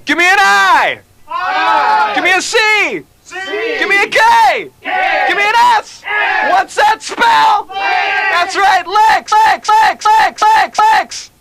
Give me an I! I! Give me a C! C! Give me a K! K! Give me an S! S! What's that spell? Licks! That's right, licks! Licks! Licks! Licks! Licks! Licks!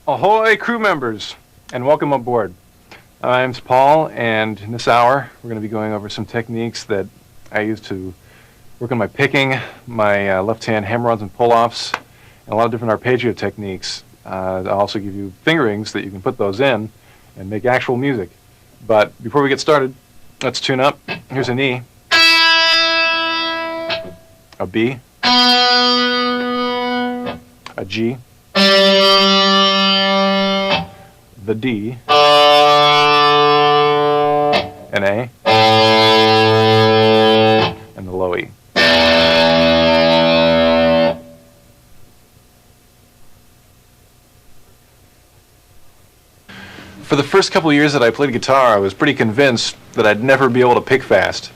Ahoy, crew members, and welcome aboard. My name's Paul, and in this hour, we're going to be going over some techniques that I use to work on my picking, my left-hand hammer-ons and pull-offs, and a lot of different arpeggio techniques. I'll also give you fingerings that you can put those in and make actual music. But before we get started, let's tune up. Here's an E, a B, a G, the D, an A, and the low E. For the first couple of years that I played guitar, I was pretty convinced that I'd never be able to pick fast.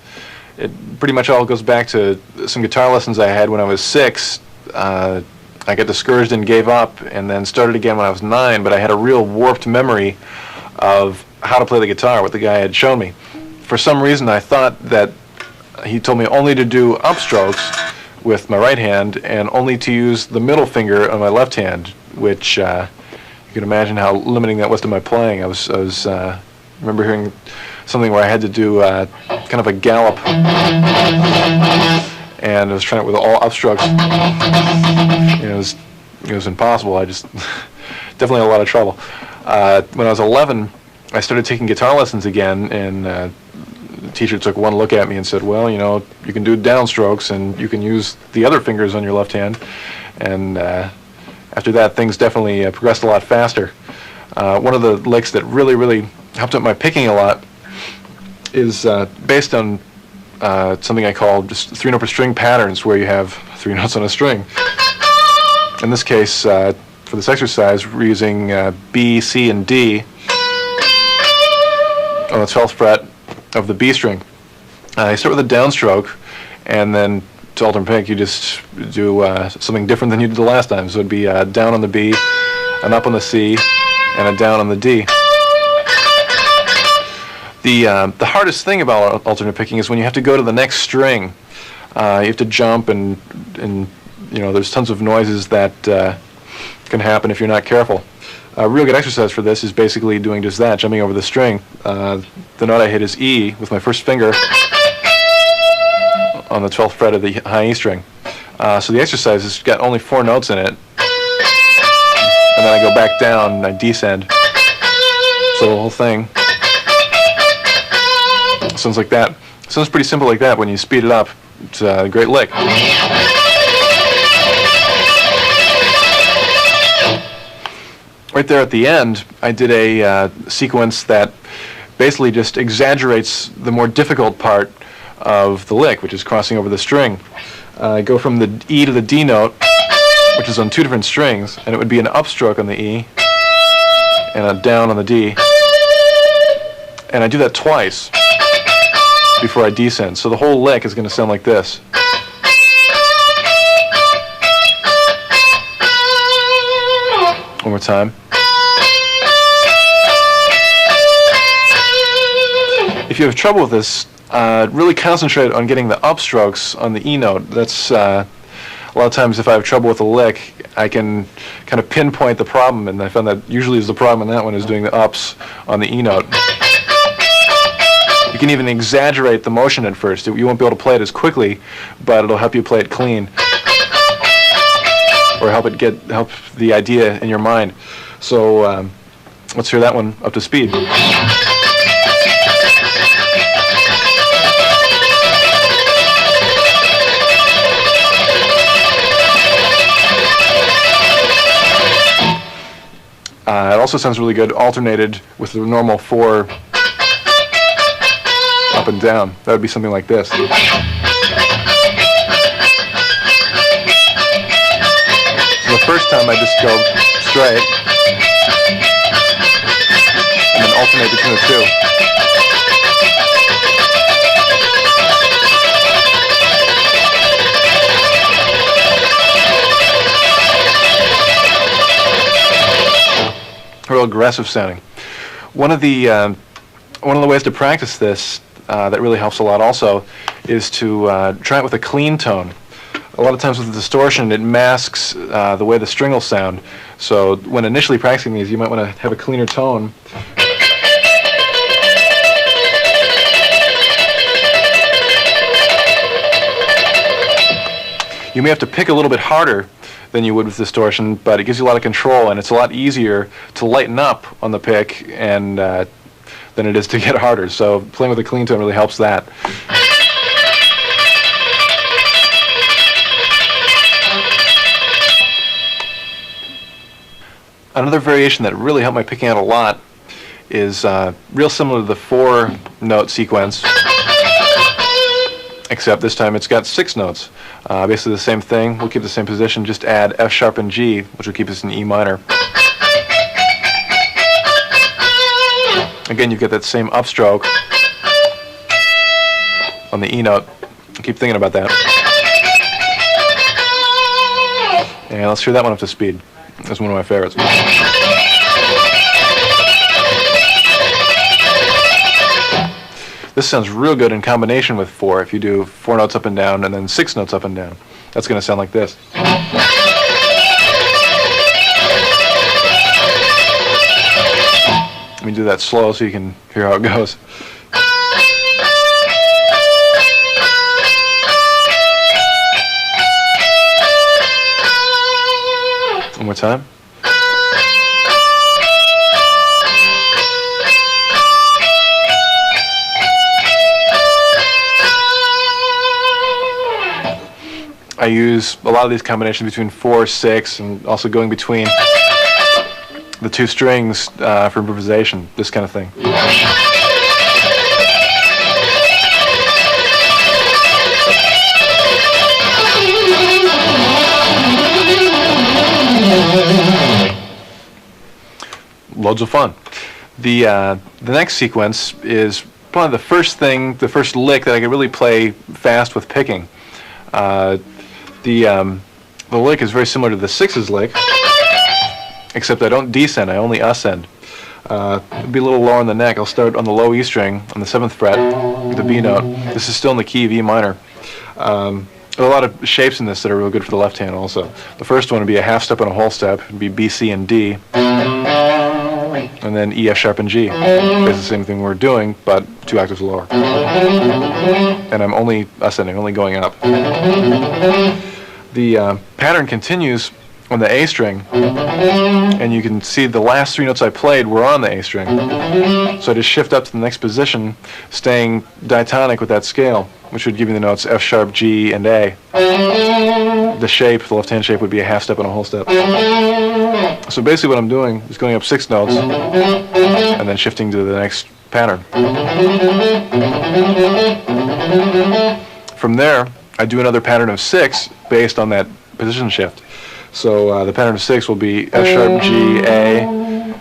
It pretty much all goes back to some guitar lessons I had when I was 6. I got discouraged and gave up, and then started again when I was 9, but I had a real warped memory of how to play the guitar, what the guy had shown me. For some reason, I thought that he told me only to do upstrokes with my right hand and only to use the middle finger on my left hand, which you can imagine how limiting that was to my playing. I remember hearing something where I had to do kind of a gallop, and I was trying it with all upstrokes. It was impossible. I just definitely had a lot of trouble. When I was 11, I started taking guitar lessons again, and the teacher took one look at me and said, well, you can do downstrokes and you can use the other fingers on your left hand. And after that, things definitely progressed a lot faster. One of the licks that really helped out my picking a lot is based on something I call just 3-note per string patterns, where you have 3 notes on a string. In this case, for this exercise, we're using B, C, and D on the 12th fret of the B string. You start with a downstroke, and then to alternate pick, you just do something different than you did the last time. So it'd be down on the B, an up on the C, and a down on the D. The hardest thing about alternate picking is when you have to go to the next string. You have to jump, and there's tons of noises that can happen if you're not careful. A real good exercise for this is basically doing just that, jumping over the string. The note I hit is E with my first finger, on the 12th fret of the high E string. So the exercise has got only 4 notes in it, and then I go back down and I descend. So the whole thing sounds like that. It sounds pretty simple like that. When you speed it up, it's a great lick. Right there at the end, I did a sequence that basically just exaggerates the more difficult part of the lick, which is crossing over the string. I go from the E to the D note, which is on 2 different strings, and it would be an upstroke on the E and a down on the D. And I do that twice before I descend. So the whole lick is going to sound like this. One more time. If you have trouble with this, really concentrate on getting the upstrokes on the E note. That's a lot of times if I have trouble with a lick, I can kind of pinpoint the problem, and I found that usually is the problem in that one is doing the ups on the E note. You can even exaggerate the motion at first. You won't be able to play it as quickly, but it'll help you play it clean, or help the idea in your mind. So let's hear that one up to speed. It also sounds really good alternated with the normal 4 up and down. That would be something like this. So the first time I just go straight and then alternate between the 2. Real aggressive sounding. One of the ways to practice this that really helps a lot also is to try it with a clean tone. A lot of times with the distortion it masks the way the string will sound. So when initially practicing these, you might want to have a cleaner tone. You may have to pick a little bit harder than you would with distortion, but it gives you a lot of control, and it's a lot easier to lighten up on the pick and than it is to get harder. So playing with a clean tone really helps that. Another variation that really helped my picking out a lot is real similar to the 4-note sequence, except this time it's got 6 notes. Basically the same thing. We'll keep the same position, just add F sharp and G, which will keep us in E minor. Again, you get that same upstroke on the E note. Keep thinking about that. And let's hear that one up to speed. That's one of my favorites. This sounds real good in combination with 4. If you do 4 notes up and down and then 6 notes up and down, that's going to sound like this. Let me do that slow so you can hear how it goes. One more time. I use a lot of these combinations between 4, 6, and also going between the 2 strings for improvisation, this kind of thing. Loads of fun. The next sequence is probably the first lick that I can really play fast with picking. The lick is very similar to the 6's lick, except I don't descend, I only ascend. It'll be a little lower on the neck. I'll start on the low E string on the 7th fret, the B note. This is still in the key of E minor. There are a lot of shapes in this that are real good for the left hand also. The first one would be a half step and a whole step. It would be B, C, and D. And then E, F sharp, and G. It's the same thing we're doing, but 2 octaves lower. And I'm only ascending, only going up. The pattern continues on the A string, and you can see the last 3 notes I played were on the A string. So I just shift up to the next position, staying diatonic with that scale, which would give me the notes F sharp, G, and A. The shape, the left-hand shape, would be a half step and a whole step. So basically what I'm doing is going up 6 notes, and then shifting to the next pattern. From there, I do another pattern of 6 based on that position shift. So the pattern of 6 will be F sharp, G, A,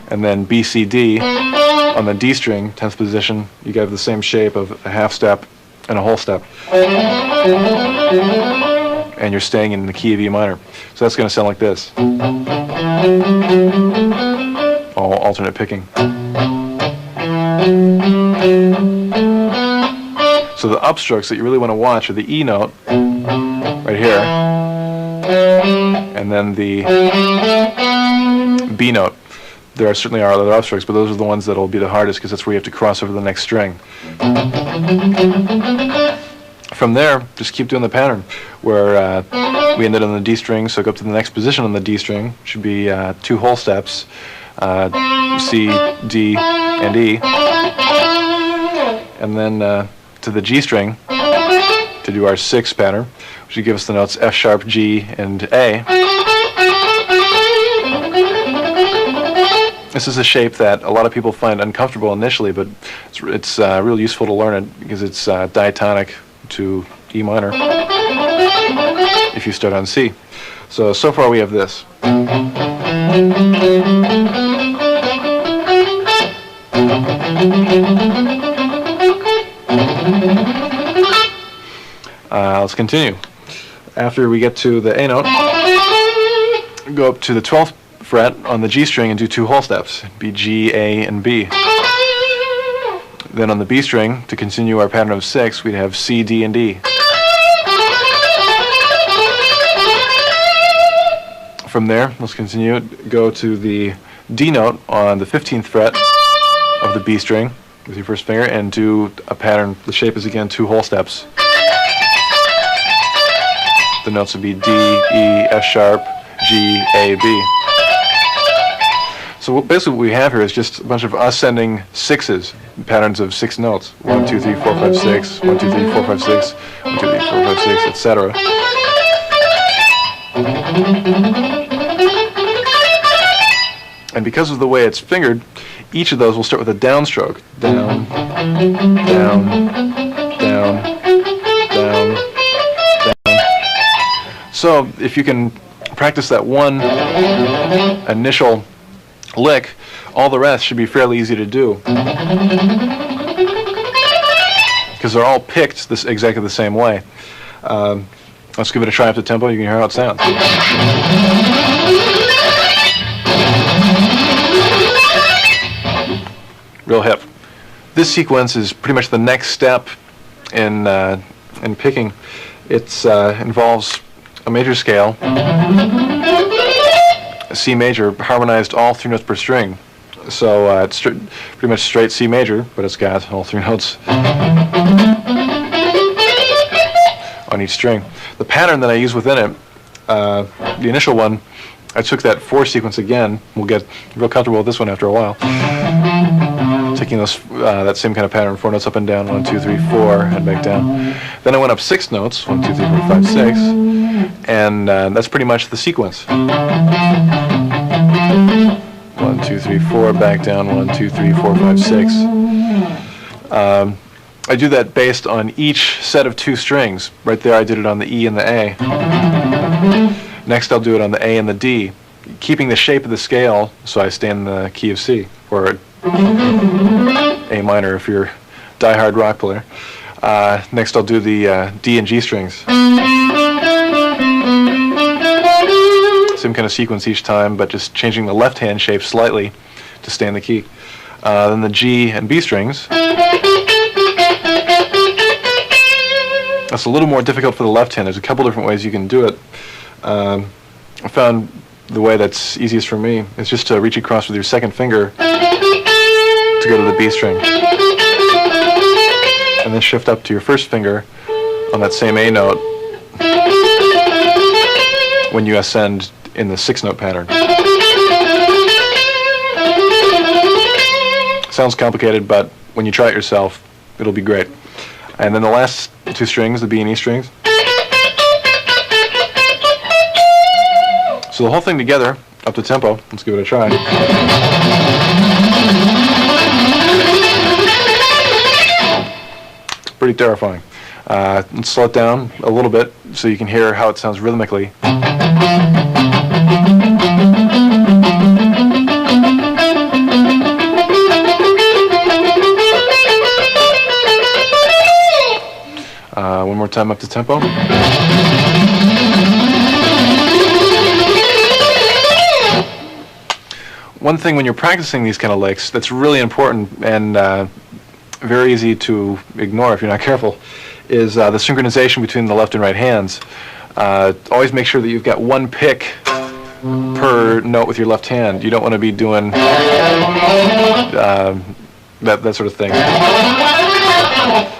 and then B, C, D. On the D string, 10th position, you get the same shape of a half step and a whole step. And you're staying in the key of E minor. So that's going to sound like this. All alternate picking. So the upstrokes that you really want to watch are the E note, right here, and then the B note. There certainly are other upstrokes, but those are the ones that will be the hardest because that's where you have to cross over the next string. From there, just keep doing the pattern, where we ended on the D string, so go up to the next position on the D string, should be 2 whole steps, C, D, and E, and then to the G string to do our 6th pattern, which would give us the notes F sharp, G, and A. This is a shape that a lot of people find uncomfortable initially, but it's real useful to learn it because it's diatonic to E minor if you start on C. So far we have this. Let's continue. After we get to the A note, go up to the 12th fret on the G string and do 2 whole steps. Be G, A, and B. Then on the B string, to continue our pattern of 6, we'd have C, D, and D. From there, let's continue. Go to the D note on the 15th fret of the B string with your first finger and do a pattern. The shape is again 2 whole steps. The notes would be D, E, F sharp, G, A, B. So basically what we have here is just a bunch of ascending 6s, patterns of 6 notes. 1, 2, 3, 4, 5, 6, 1, 2, 3, 4, 5, 6, 1, 2, 3, 4, 5, 6, etc. And because of the way it's fingered, each of those will start with a downstroke. Down, down, down, down, down. So if you can practice that one initial lick, all the rest should be fairly easy to do. Because they're all picked exactly the same way. Let's give it a try up to tempo. You can hear how it sounds. Real hip. This sequence is pretty much the next step in picking. It involves a major scale, a C major, harmonized all 3 notes per string. So it's pretty much straight C major, but it's got all 3 notes on each string. The pattern that I use within it, the initial one, I took that 4 sequence again. We'll get real comfortable with this one after a while. Taking those that same kind of pattern, 4 notes up and down, 1, 2, 3, 4, and back down. Then I went up 6 notes, 1, 2, 3, 4, 5, 6, and that's pretty much the sequence. 1, 2, 3, 4, back down, 1, 2, 3, 4, 5, 6. I do that based on each set of 2 strings. Right there I did it on the E and the A. Next I'll do it on the A and the D, keeping the shape of the scale so I stay in the key of C, or A minor if you're a die-hard rock player. Next I'll do the D and G strings. Same kind of sequence each time, but just changing the left-hand shape slightly to stay in the key. Then the G and B strings. That's a little more difficult for the left hand. There's a couple different ways you can do it. I found the way that's easiest for me is just to reach across with your second finger to go to the B string, and then shift up to your first finger on that same A note when you ascend in the 6-note pattern. Sounds complicated, but when you try it yourself, it'll be great. And then the last 2 strings, the B and E strings. So the whole thing together, up to tempo. Let's give it a try. Pretty terrifying. Let's slow it down a little bit so you can hear how it sounds rhythmically. One more time up to tempo. One thing when you're practicing these kind of licks that's really important and very easy to ignore if you're not careful is the synchronization between the left and right hands. Always make sure that you've got one pick per note with your left hand. You don't want to be doing that sort of thing.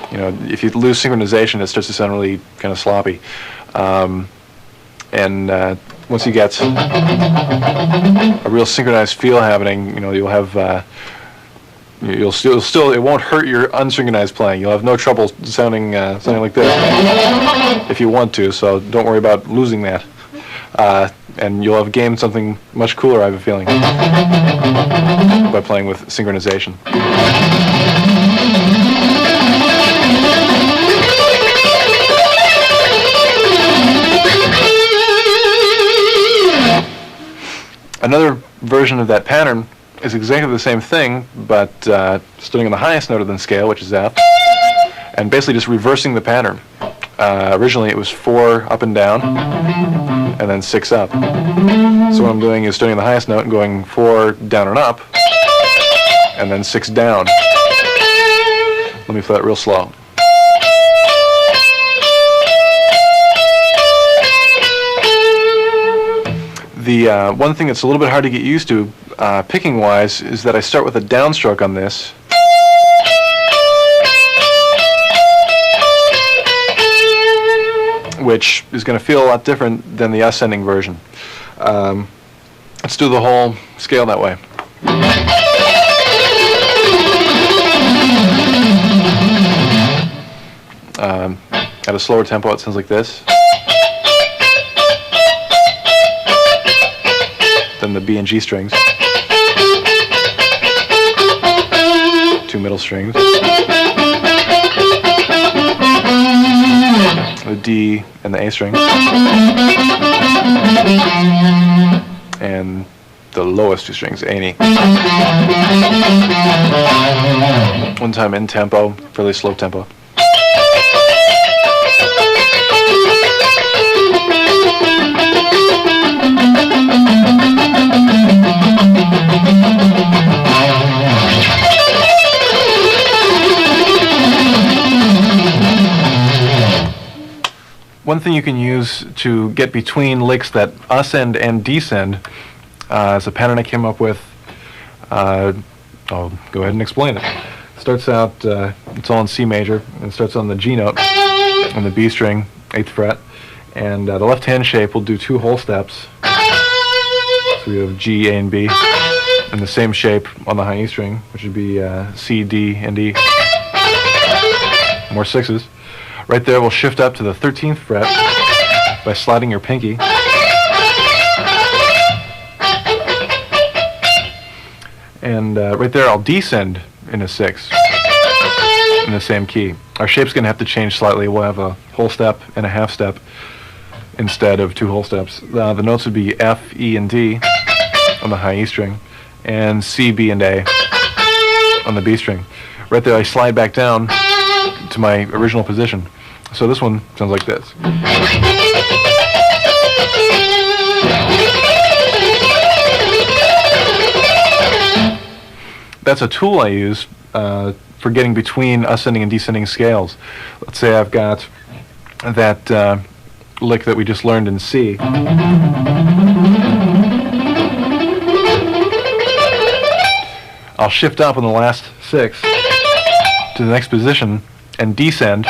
You know, if you lose synchronization, it starts to sound really kind of sloppy. Once you get a real synchronized feel happening, you know, you'll have you'll still it won't hurt your unsynchronized playing. You'll have no trouble sounding like this if you want to. So don't worry about losing that, and you'll have gained something much cooler, I have a feeling, by playing with synchronization. Another version of that pattern is exactly the same thing, but starting on the highest note of the scale, which is F, and basically just reversing the pattern. Originally it was 4 up and down, and then 6 up. So what I'm doing is starting on the highest note and going 4 down and up, and then 6 down. Let me play that real slow. The one thing that's a little bit hard to get used to, picking-wise, is that I start with a downstroke on this. Which is going to feel a lot different than the ascending version. Let's do the whole scale that way. At a slower tempo, it sounds like this. Then the B and G strings, 2 middle strings, the D and the A string, and the lowest 2 strings, A and E. One time in tempo, fairly slow tempo. One thing you can use to get between licks that ascend and descend is a pattern I came up with. I'll go ahead and explain it. Starts out, it's all in C major, and starts on the G note on the B string, 8th fret, and the left hand shape will do 2 whole steps. So we have G, A, and B, and the same shape on the high E string, which would be C, D, and E. More 6s. Right there, we'll shift up to the 13th fret by sliding your pinky. And right there, I'll descend in a 6 in the same key. Our shape's going to have to change slightly. We'll have a whole step and a half step instead of 2 whole steps. The notes would be F, E, and D on the high E string, and C, B, and A on the B string. Right there, I slide back down to my original position. So this one sounds like this. That's a tool I use for getting between ascending and descending scales. Let's say I've got that lick that we just learned in C. I'll shift up on the last 6 to the next position and descend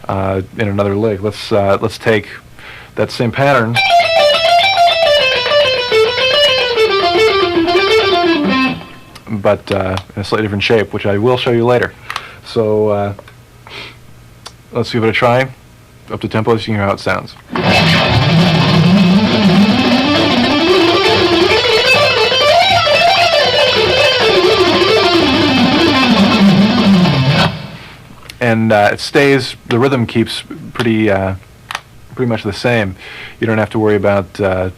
in another lick. Let's take that same pattern but in a slightly different shape, which I will show you later. So let's give it a try. Up to tempo, so you can hear how it sounds. And it stays, the rhythm keeps pretty much the same. You don't have to worry about kind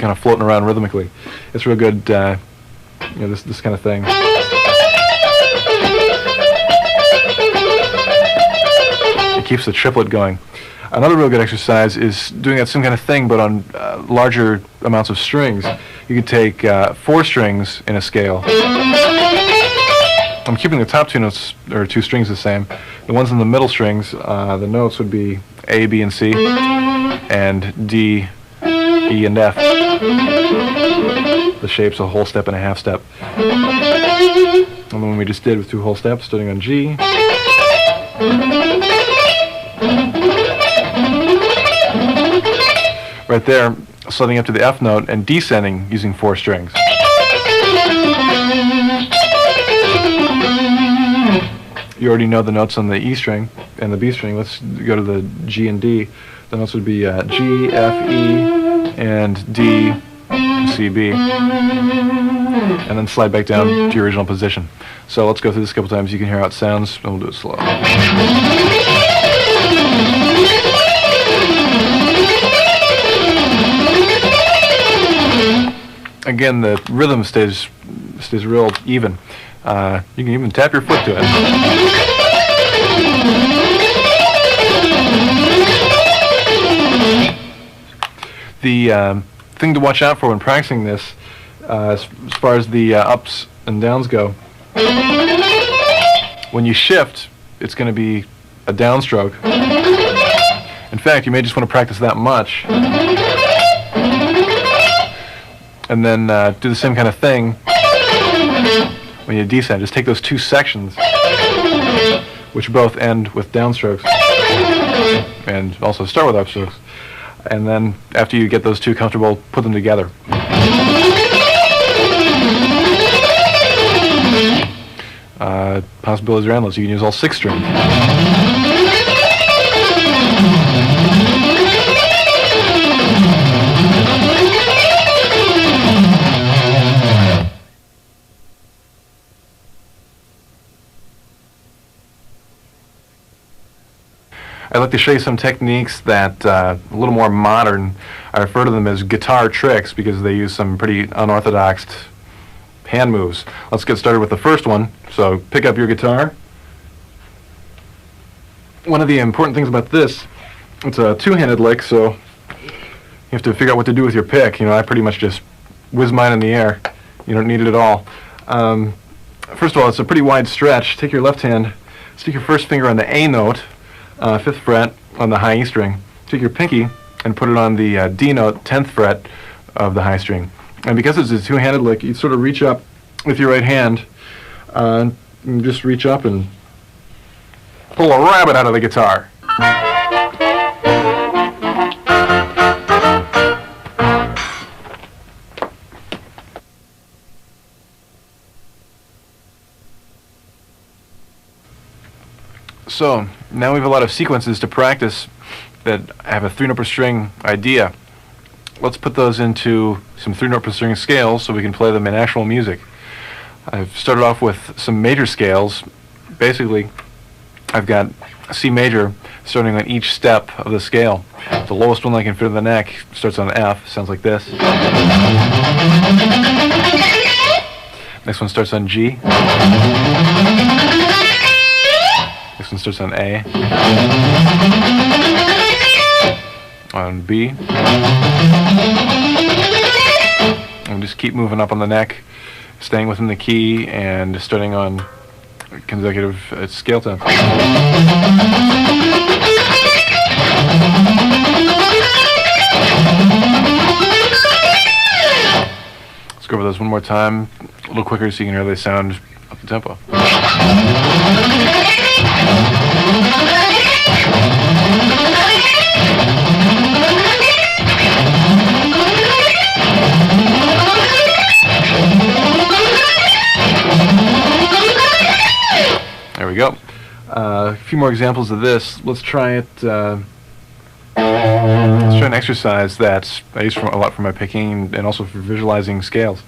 of floating around rhythmically. It's real good, this kind of thing. It keeps the triplet going. Another real good exercise is doing that same kind of thing, but on larger amounts of strings. You could take 4 strings in a scale. I'm keeping the top 2 notes, or 2 strings, the same. The ones in the middle strings, the notes would be A, B, and C, and D, E, and F. The shape's a whole step and a half step. And the one we just did with 2 whole steps, starting on G. Right there, sliding up to the F note and descending using 4 strings. You already know the notes on the E string and the B string. Let's go to the G and D. The notes would be G, F, E, and D, C, B. And then slide back down to your original position. So let's go through this a couple times. You can hear how it sounds, and we'll do it slow. Again, the rhythm stays real even. You can even tap your foot to it. The thing to watch out for when practicing this, as far as the ups and downs go, when you shift, it's going to be a downstroke. In fact, you may just want to practice that much. And then do the same kind of thing when you descend. Just take those 2 sections, which both end with downstrokes, and also start with upstrokes. And then after you get those 2 comfortable, put them together. Possibilities are endless. You can use all 6 strings. I'd like to show you some techniques that a little more modern. I refer to them as guitar tricks because they use some pretty unorthodox hand moves. Let's get started with the first one. So pick up your guitar. One of the important things about this, it's a 2-handed lick, so you have to figure out what to do with your pick. I pretty much just whiz mine in the air. You don't need it at all. First of all, it's a pretty wide stretch. Take your left hand, stick your first finger on the A note, 5th fret on the high E string. Take your pinky and put it on the D note, 10th fret of the high string. And because it's a 2-handed lick, you sort of reach up with your right hand and just reach up and pull a rabbit out of the guitar. So now we have a lot of sequences to practice that have a 3-note per string idea. Let's put those into some 3-note per string scales so we can play them in actual music. I've started off with some major scales. Basically, I've got C major starting on each step of the scale. The lowest one I can fit in the neck starts on F, sounds like this. Next one starts on G. Next one starts on A. On B. And just keep moving up on the neck, staying within the key, and starting on consecutive scale tones. Let's go over those one more time, a little quicker so you can hear they sound up the tempo. There we go. A few more examples of this. Let's try it. Let's try an exercise that I use a lot for my picking and also for visualizing scales.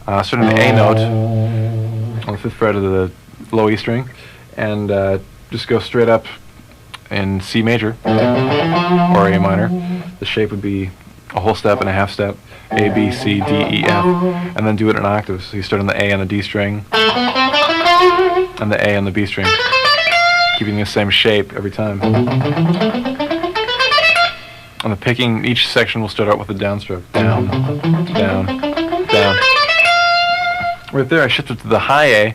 Starting the A note on the 5th fret of the low E string, and just go straight up in C major or A minor. The shape would be a whole step and a half step, A, B, C, D, E, F, and then do it in octaves. So you start on the A and the D string, and the A and the B string, keeping the same shape every time. On the picking, each section will start out with a downstroke. Down, down, down. Right there, I shifted to the high A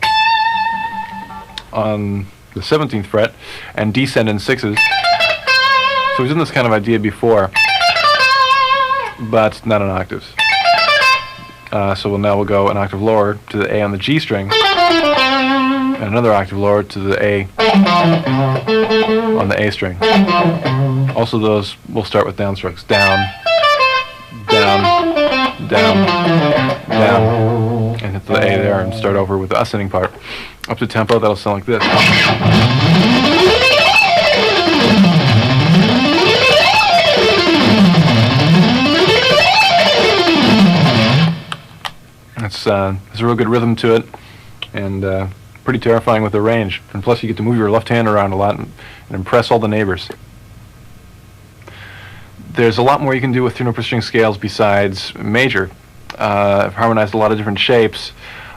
on the 17th fret and descend in sixes. So we've done this kind of idea before, but not in octaves. So we'll go an octave lower to the A on the G string, and another octave lower to the A on the A string. Also, those will start with downstrokes. Down, down, down, down, and hit the A there and start over with the ascending part. Up to tempo, that'll sound like this. There's a real good rhythm to it, and pretty terrifying with the range. And plus, you get to move your left hand around a lot and impress all the neighbors. There's a lot more you can do with 3-note per string scales besides major. I've harmonized a lot of different shapes.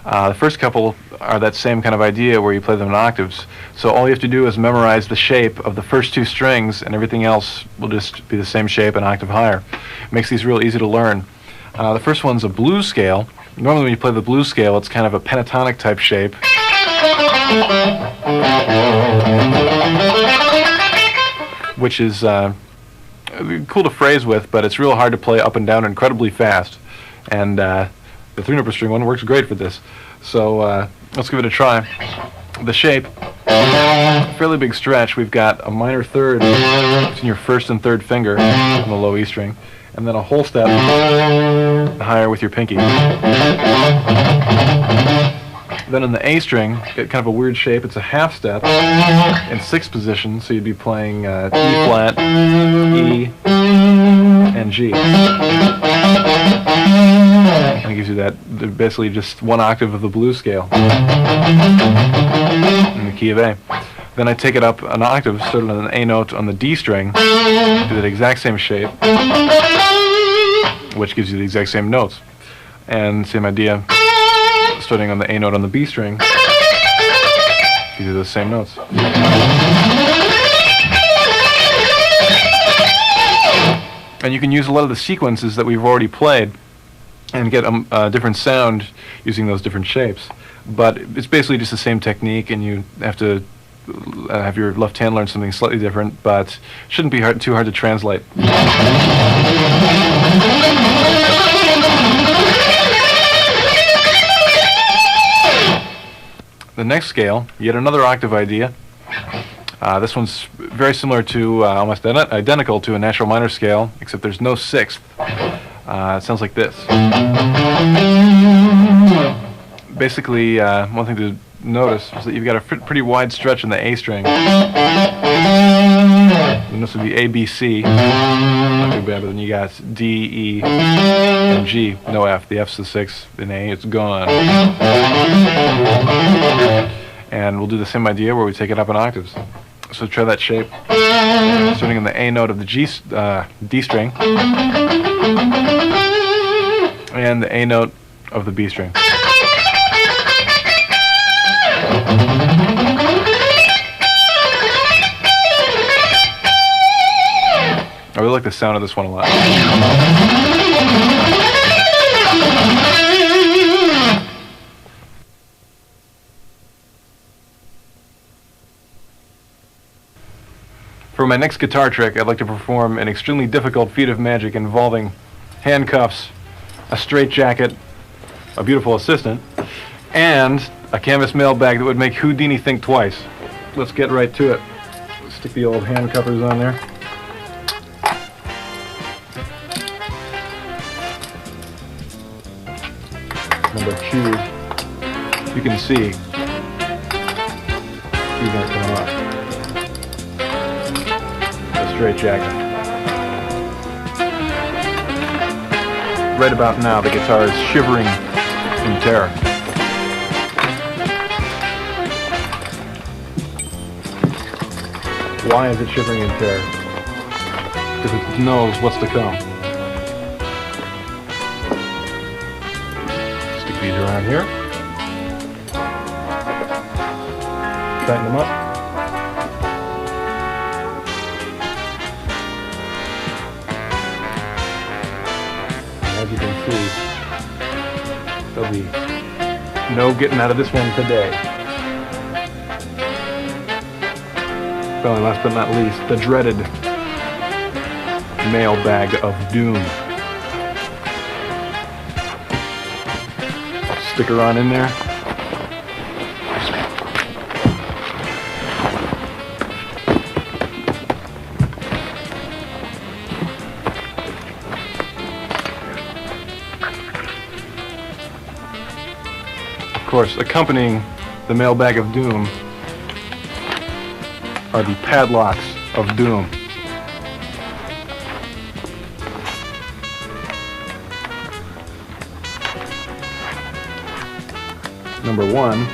The first couple are that same kind of idea where you play them in octaves. So all you have to do is memorize the shape of the first 2 strings, and everything else will just be the same shape, an octave higher. It makes these real easy to learn. The first one's a blues scale. Normally when you play the blues scale, it's kind of a pentatonic type shape. Which is cool to phrase with, but it's real hard to play up and down incredibly fast. And the 3-note per string one works great for this. So let's give it a try. The shape, fairly big stretch. We've got a minor third between your 1st and 3rd finger on the low E string, and then a whole step higher with your pinky. Then in the A string, get kind of a weird shape. It's a half step in 6th position, so you'd be playing E flat, E, and G. And it gives you that, basically just 1 octave of the blues scale in the key of A. Then I take it up an octave, starting on an A note on the D string, do that exact same shape, which gives you the exact same notes. And same idea, starting on the A note on the B string, gives you the same notes. And you can use a lot of the sequences that we've already played and get a different sound using those different shapes. But it's basically just the same technique, and you have to have your left hand learn something slightly different, but shouldn't be too hard to translate. The next scale, yet another octave idea. This one's very similar to, almost identical to a natural minor scale, except there's no 6th. It sounds like this. Basically, one thing to notice is that you've got a pretty wide stretch in the A string. And this would be A, B, C. Not too bad, but then you got D, E, and G. No F. The F's the 6th. In A, it's gone. And we'll do the same idea where we take it up in octaves. So try that shape. Starting on the A note of the D string. And the A note of the B string. I really like the sound of this one a lot. For my next guitar trick, I'd like to perform an extremely difficult feat of magic involving handcuffs, a straitjacket, a beautiful assistant, and a canvas mailbag that would make Houdini think twice. Let's get right to it. Stick the old hand covers on there. Number 2, you can see these aren't coming off. A straight jacket. Right about now, the guitar is shivering in terror. Why is it shivering in terror? Because it knows what's to come. Stick these around here. Tighten them up. And as you can see, there'll be no getting out of this one today. Finally, last but not least, the dreaded mailbag of doom. Sticker on in there. Of course, accompanying the mailbag of doom are the padlocks of doom. Number 1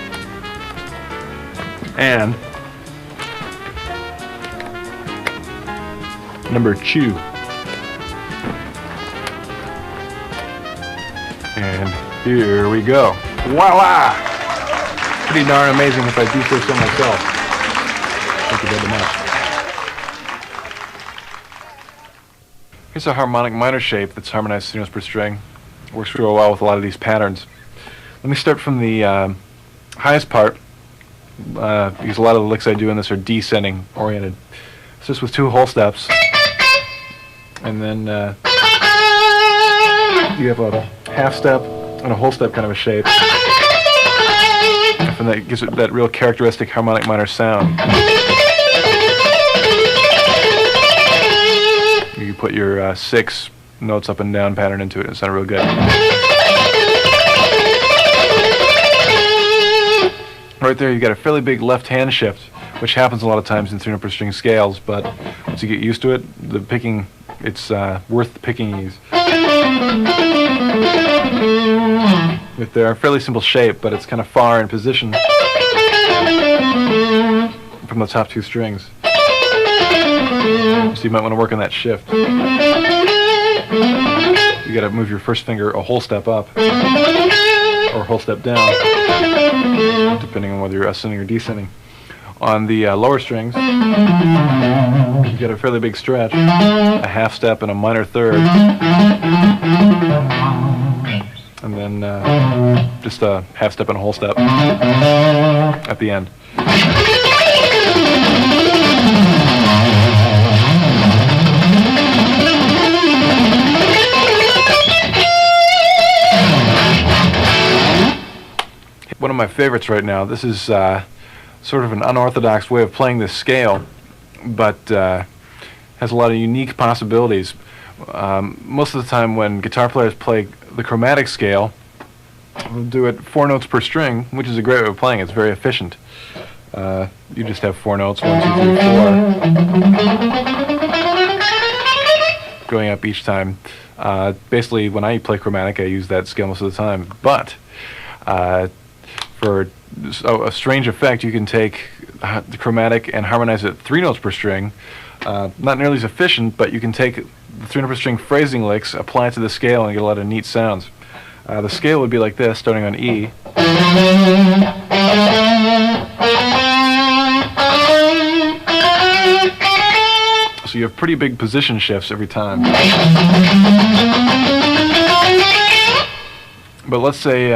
and number 2. And here we go. Voila! Pretty darn amazing if I do say so myself. Thank you very much. Here's a harmonic minor shape that's harmonized 3 notes per string. Works real well with a lot of these patterns. Let me start from the highest part, because a lot of the licks I do in this are descending oriented. It's just with 2 whole steps, and then you have a half step and a whole step kind of a shape, and that gives it that real characteristic harmonic minor sound. You put your 6 notes up and down pattern into it, and it sounded real good. Right there, you've got a fairly big left hand shift, which happens a lot of times in 3 note per string scales, but once you get used to it, the picking, it's worth picking these. Right there, a fairly simple shape, but it's kind of far in position from the top 2 strings. So you might want to work on that shift. You got to move your first finger a whole step up, or a whole step down, depending on whether you're ascending or descending. On the lower strings, you get a fairly big stretch, a half step and a minor third, and then just a half step and a whole step at the end. One of my favorites right now. This is sort of an unorthodox way of playing this scale, but has a lot of unique possibilities. Most of the time when guitar players play the chromatic scale, they'll do it 4 notes per string, which is a great way of playing. It's very efficient. You just have 4 notes, 1, 2, 3, 4, going up each time. Basically, when I play chromatic, I use that scale most of the time. But for a strange effect, you can take the chromatic and harmonize it 3 notes per string. Not nearly as efficient, but you can take the 3 note per string phrasing licks, apply it to the scale, and get a lot of neat sounds. The scale would be like this, starting on E. So you have pretty big position shifts every time. But let's say,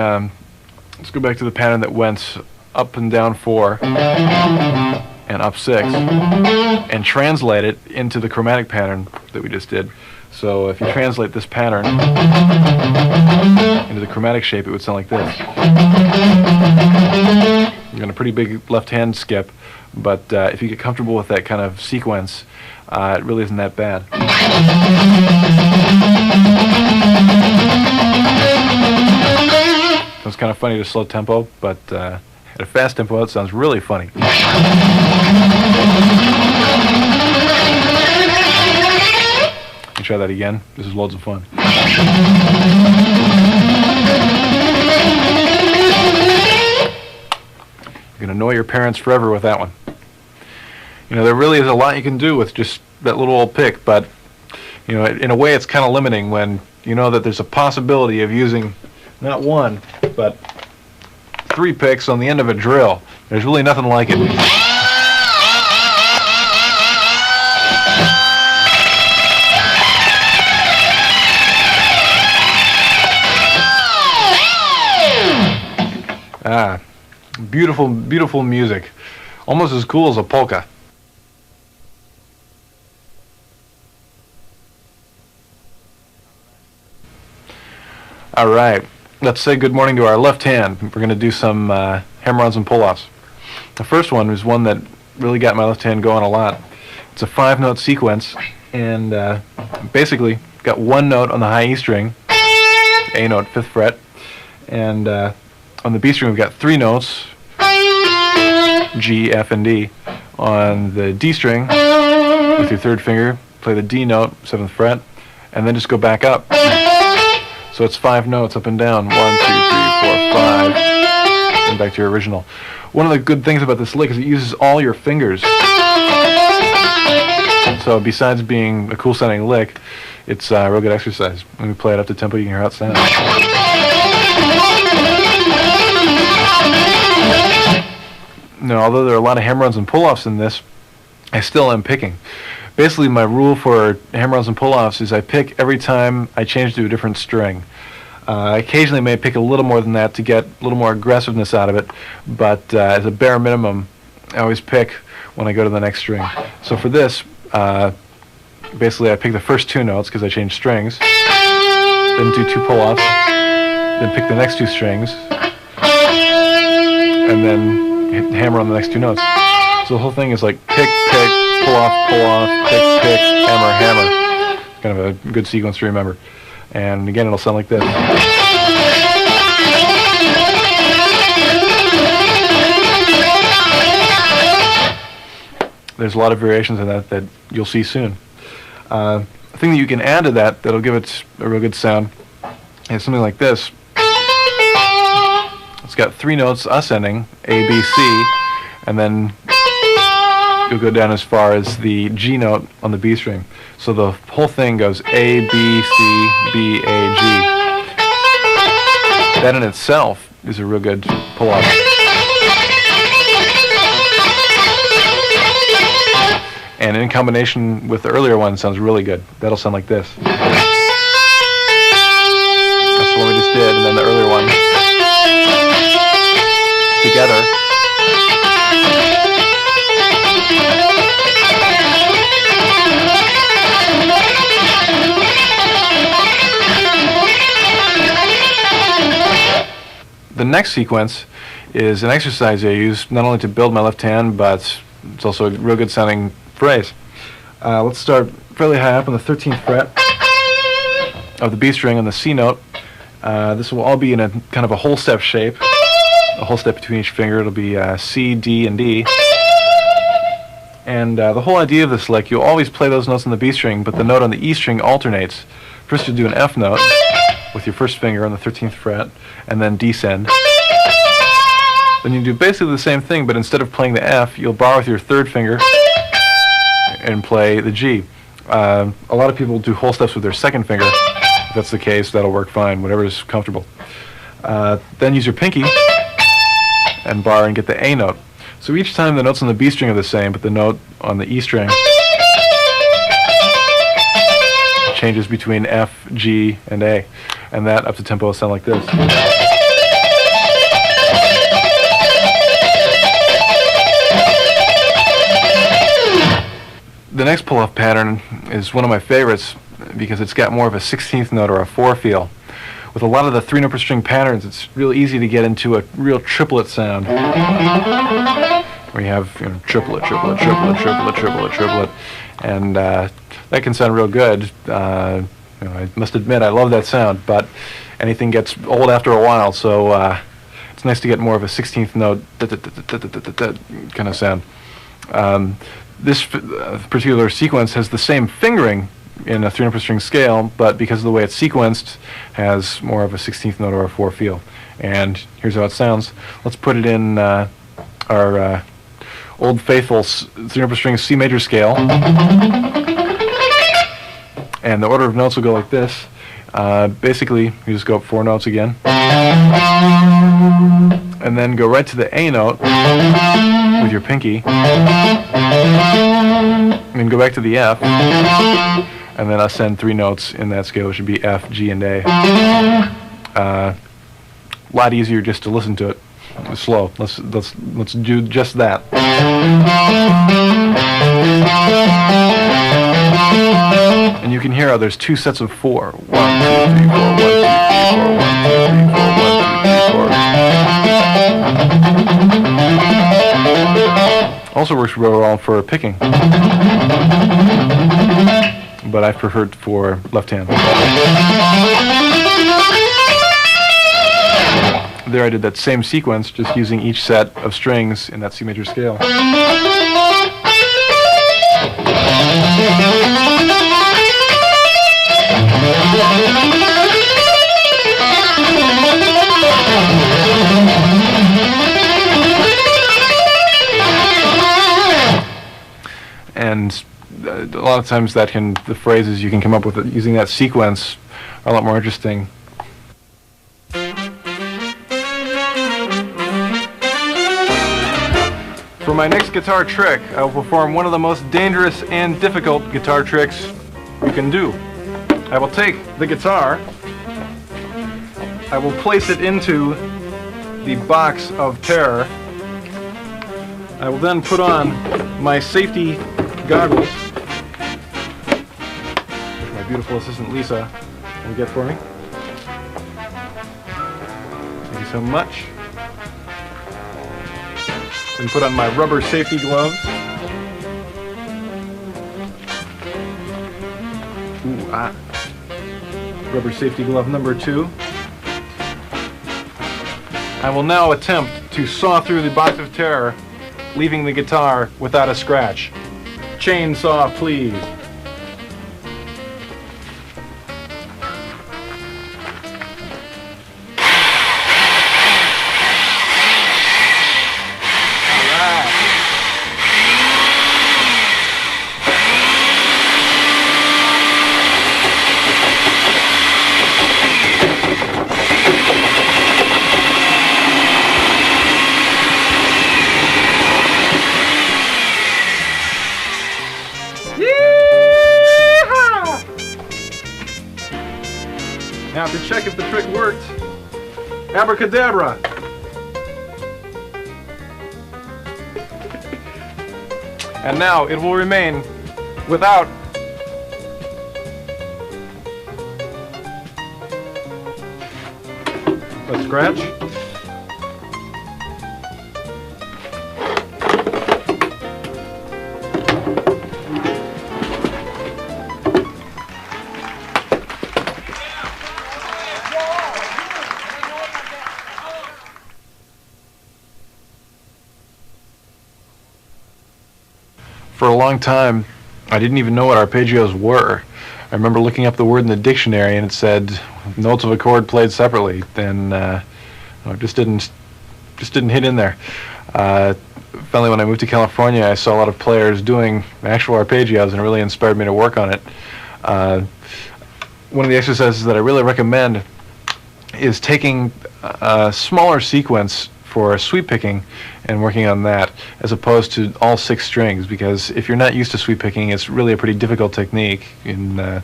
let's go back to the pattern that went up and down 4 and up 6, and translate it into the chromatic pattern that we just did. So if you translate this pattern into the chromatic shape, it would sound like this. You're going a pretty big left hand skip, but if you get comfortable with that kind of sequence, it really isn't that bad. So it's kind of funny to slow tempo, but at a fast tempo it sounds really funny. Try that again. This is loads of fun. You're going to annoy your parents forever with that one. You know, there really is a lot you can do with just that little old pick, but, you know, in a way it's kind of limiting when you know that there's a possibility of using not one, but 3 picks on the end of a drill. There's really nothing like it. Beautiful, beautiful music. Almost as cool as a polka. All right, let's say good morning to our left hand. We're going to do some hammer-ons and pull-offs. The first one is one that really got my left hand going a lot. It's a 5-note sequence, and basically got 1 note on the high E string, A note, 5th fret, and on the B string we've got 3 notes, G, F, and D. On the D string, with your 3rd finger, play the D note, 7th fret, and then just go back up. So it's 5 notes up and down, 1, 2, 3, 4, 5, and back to your original. One of the good things about this lick is it uses all your fingers. So besides being a cool sounding lick, it's a real good exercise. When we play it up to tempo, you can hear how it sounds. Now, although there are a lot of hammer-ons and pull-offs in this, I still am picking. Basically, my rule for hammer-ons and pull-offs is I pick every time I change to a different string. I occasionally may pick a little more than that to get a little more aggressiveness out of it, but as a bare minimum, I always pick when I go to the next string. So for this, basically I pick the first 2 notes because I change strings, then do 2 pull-offs, then pick the next 2 strings, and then hammer on the next 2 notes. So the whole thing is like pick, pick, pull off, pick, pick, hammer, hammer. Kind of a good sequence to remember. And again, it'll sound like this. There's a lot of variations in that you'll see soon. The thing that you can add to that'll give it a real good sound is something like this. It's got 3 notes ascending, A, B, C, and then you'll go down as far as the G note on the B string. So the whole thing goes A, B, C, B, A, G. That in itself is a real good pull-off. And in combination with the earlier one, sounds really good. That'll sound like this. That's the one we just did, and then the earlier one. Together. The next sequence is an exercise I use not only to build my left hand, but it's also a real good sounding phrase. Let's start fairly high up on the 13th fret of the B string on the C note. This will all be in a kind of a whole step shape. A whole step between each finger. It'll be C, D, and D. And the whole idea of this lick, you'll always play those notes on the B string, but the note on the E string alternates. First you do an F note with your first finger on the 13th fret, and then descend. Then you do basically the same thing, but instead of playing the F, you'll bar with your 3rd finger and play the G. A lot of people do whole steps with their 2nd finger. If that's the case, that'll work fine, whatever is comfortable. Then use your pinky and bar and get the A note. So each time the notes on the B string are the same, but the note on the E string changes between F, G, and A. And that up to tempo will sound like this. The next pull-off pattern is one of my favorites. because it's got more of a 16th note or a 4 feel. With a lot of the 3 note per string patterns, it's real easy to get into a real triplet sound, where you have, you know, triplet, triplet, triplet, triplet, triplet, triplet, and that can sound real good. You know, I must admit I love that sound, but anything gets old after a while, so it's nice to get more of a 16th note kind of sound. This particular sequence has the same fingering in a 3 note per string scale, but because of the way it's sequenced, has more of a 16th note or a 4 feel. And here's how it sounds. Let's put it in our old faithful 3 note per string C major scale. And the order of notes will go like this. Basically, you just go up 4 notes again, and then go right to the A note with your pinky, and then go back to the F, and then ascend 3 notes in that scale, which would be F, G, and A. A lot easier just to listen to it. It's slow. Let's do just that. And you can hear how there's 2 sets of 4. 1, 2, 3, 4, 1, 2, 3, 4, 1, 2, 3, 4, 1, 2, 3, 4. Also works real well for picking, but I've preferred for left hand. There I did that same sequence, just using each set of strings in that C major scale. And a lot of times the phrases you can come up with using that sequence are a lot more interesting. For my next guitar trick, I will perform one of the most dangerous and difficult guitar tricks you can do. I will take the guitar, I will place it into the box of terror, I will then put on my safety goggles, which my beautiful assistant Lisa will get for me. Thank you so much. And put on my rubber safety gloves. Rubber safety glove number 2. I will now attempt to saw through the box of terror, leaving the guitar without a scratch. Chainsaw, please. Now to check if the trick worked, abracadabra! And now it will remain without a scratch. For a long time, I didn't even know what arpeggios were. I remember looking up the word in the dictionary and it said notes of a chord played separately, and it just didn't hit in there. Finally, when I moved to California, I saw a lot of players doing actual arpeggios, and it really inspired me to work on it. One of the exercises that I really recommend is taking a smaller sequence for sweep picking and working on that, as opposed to all 6 strings, because if you're not used to sweep picking, it's really a pretty difficult technique, and a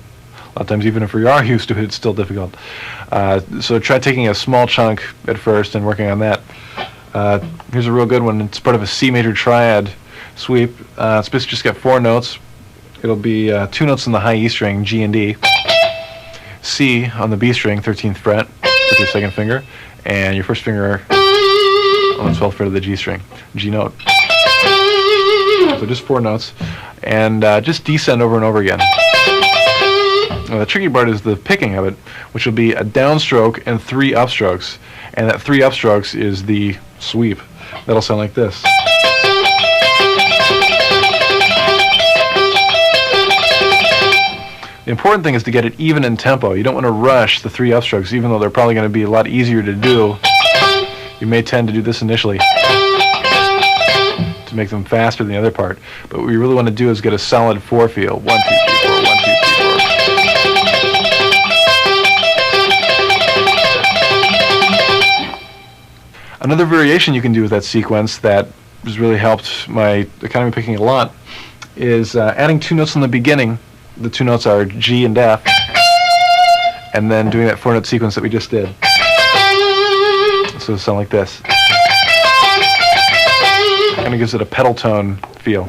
lot of times even if you are used to it, it's still difficult. So try taking a small chunk at first and working on that. Here's a real good one. It's part of a C major triad sweep. It's basically just got 4 notes. it'll be 2 notes on the high E string, G and D, C on the B string, 13th fret, with your second finger, and your first finger on the 12th fret of the G string, G note. So just 4 notes, and just descend over and over again. Now the tricky part is the picking of it, which will be a downstroke and 3 upstrokes, and that 3 upstrokes is the sweep. That'll sound like this. The important thing is to get it even in tempo. You don't want to rush the 3 upstrokes, even though they're probably going to be a lot easier to do. You may tend to do this initially to make them faster than the other part. But what you really want to do is get a solid 4 feel. 1, 2, 3, 4, 1, 2, 3, 4. Another variation you can do with that sequence that has really helped my economy picking a lot is adding 2 notes in the beginning. The 2 notes are G and F, and then doing that 4-note sequence that we just did. So it'll sound like this. Kind of gives it a pedal tone feel.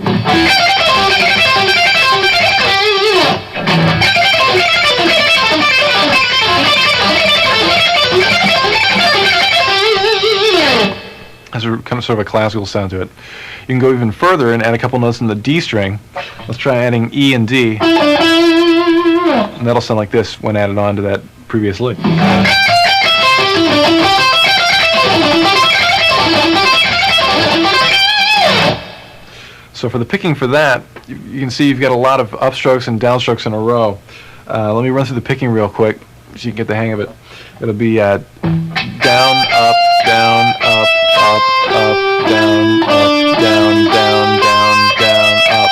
Has a kind of sort of a classical sound to it. You can go even further and add a couple notes in the D string. Let's try adding E and D. And that'll sound like this when added on to that previous lick. So for the picking for that, you can see you've got a lot of upstrokes and downstrokes in a row. Let me run through the picking real quick so you can get the hang of it. It'll be down, up, down, up, up, up, down, up, down, down, down, down, up.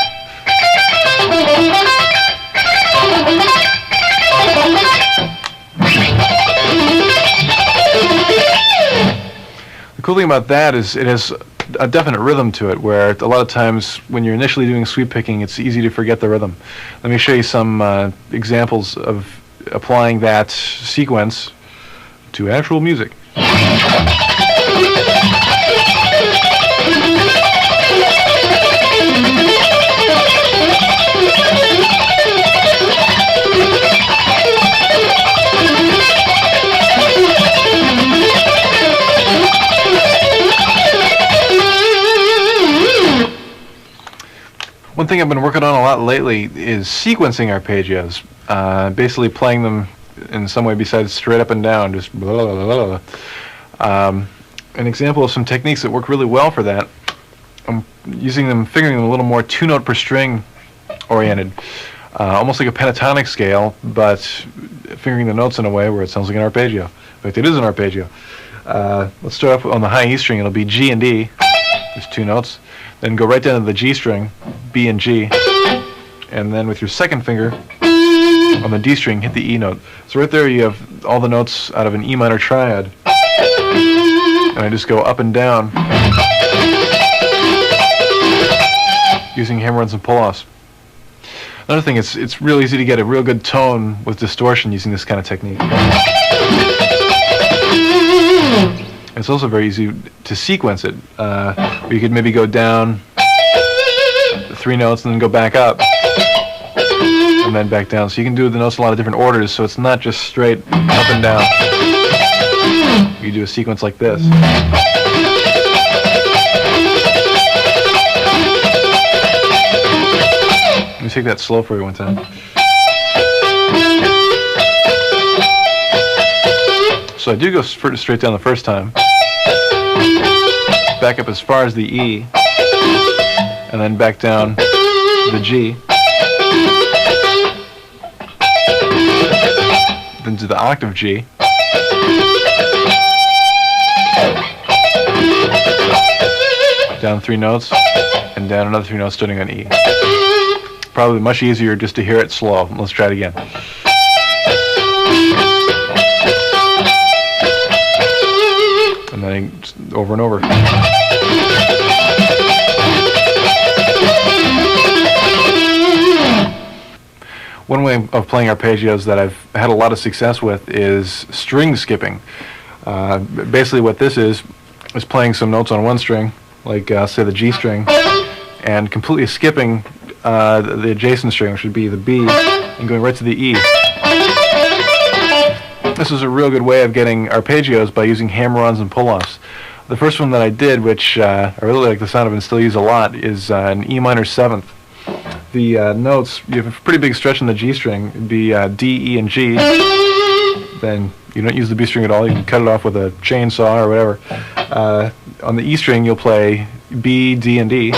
The cool thing about that is it has a definite rhythm to it, where a lot of times when you're initially doing sweep picking, it's easy to forget the rhythm. Let me show you some examples of applying that sequence to actual music. One thing I've been working on a lot lately is sequencing arpeggios, basically playing them in some way besides straight up and down, just blah, blah, blah, blah. An example of some techniques that work really well for that, I'm using them, figuring them a little more 2-note per string oriented, almost like a pentatonic scale, but fingering the notes in a way where it sounds like an arpeggio. In fact, it is an arpeggio. Let's start off on the high E string. It'll be G and D, there's 2 notes. Then go right down to the G string, B and G, and then with your second finger on the D string, hit the E note. So right there you have all the notes out of an E minor triad, and I just go up and down using hammer-ons and pull-offs. Another thing is it's real easy to get a real good tone with distortion using this kind of technique. It's also very easy to sequence it. You could maybe go down 3 notes and then go back up and then back down. So you can do the notes in a lot of different orders, so it's not just straight up and down. You do a sequence like this. Let me take that slow for you one time. So I do go straight down the first time, back up as far as the E, and then back down to the G, then to the octave G, down 3 notes, and down another 3 notes starting on E. Probably much easier just to hear it slow. Let's try it again. And then over and over. One way of playing arpeggios that I've had a lot of success with is string skipping. Basically what this is playing some notes on one string, like say the G string, and completely skipping the adjacent string, which would be the B, and going right to the E. This is a real good way of getting arpeggios by using hammer-ons and pull-offs. The first one that I did, which I really like the sound of and still use a lot, is an E minor 7th. The notes, you have a pretty big stretch on the G string. It'd be D, E, and G. Then you don't use the B string at all. You can cut it off with a chainsaw or whatever. On the E string, you'll play B, D, and D.